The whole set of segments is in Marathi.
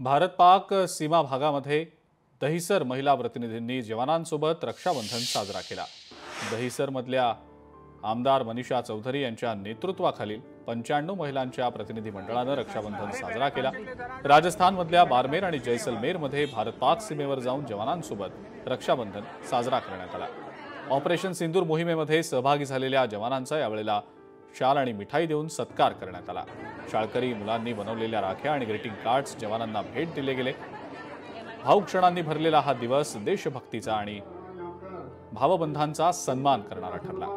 भारत पाक सीमा भागामध्ये दहिसर महिला प्रतिनिधींनी जवानांसोबत रक्षाबंधन साजरा केला। दहिसरमधल्या आमदार मनीषा चौधरी यांच्या नेतृत्वाखालील 95 महिलांच्या प्रतिनिधी मंडळाने रक्षाबंधन साजरा केला। राजस्थानमधल्या बारमेर आणि जैसलमेरमध्ये भारत पाक सीमेवर जाऊन जवानांसोबत रक्षाबंधन साजरा करण्यात आला। ऑपरेशन सिंदूर मोहिमेमध्ये सहभागी झालेल्या जवानांचा यावेळेला शाल आणि मिठाई देऊन सत्कार करण्यात आला। शाळकरी मुलांनी बनवलेल्या राख्या आणि ग्रीटिंग कार्ड्स जवानांना भेट दिले गेले। भावुक क्षणांनी भरलेला हा दिवस देशभक्तीचा आणि भावबंधांचा सन्मान करणारा ठरला।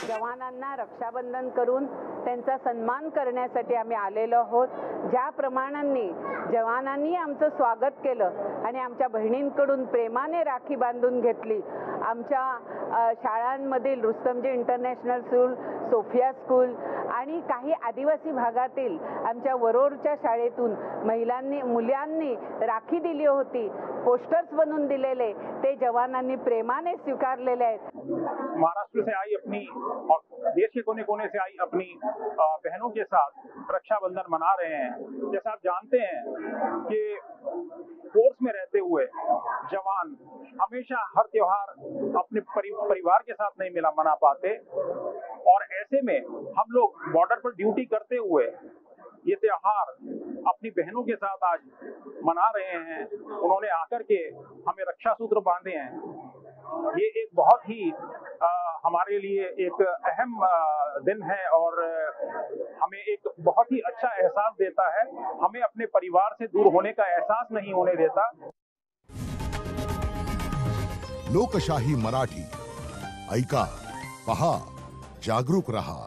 जवानांना रक्षाबंधन करून त्यांचा सन्मान करण्यासाठी आम्ही आलेलो आहोत। ज्या प्रमाणांनी जवानांनी आमचं स्वागत केलं आणि आमच्या बहिणींकडून प्रेमाने राखी बांधून घेतली। आमच्या शाळांमधील Rustomjee international school, Sophia school आणि काही आदिवासी भागातील आमच्या वरोरच्या शाळेतून मुलांनी राखी दिली होती, पोस्टर्स बनवून दिलेले ते जवानांनी प्रेमाने स्वीकारलेले आहेत। महाराष्ट्र से आई अपनी और देश के कोने कोने से आई अपनी बहनों के साथ रक्षाबंधन मना रहे हैं। जैसा आप जानते हैं कि फोर्स में रहते हुए जवान हमेशा हर त्योहार अपने परिवार के साथ नहीं मना पाते, और ऐसे में हम लोग बॉर्डर पर ड्यूटी करते हुए ये त्योहार अपनी बहनों के साथ आज मना रहे हैं। उन्होंने आकर के हमें रक्षा सूत्र बांधे हैं। ये एक बहुत ही हमारे लिए एक अहम दिन है और हमें एक बहुत ही अच्छा एहसास देता है। हमें अपने परिवार से दूर होने का एहसास नहीं होने देता। लोकशाही मराठी ऐका, पहा, जागरूक रहा।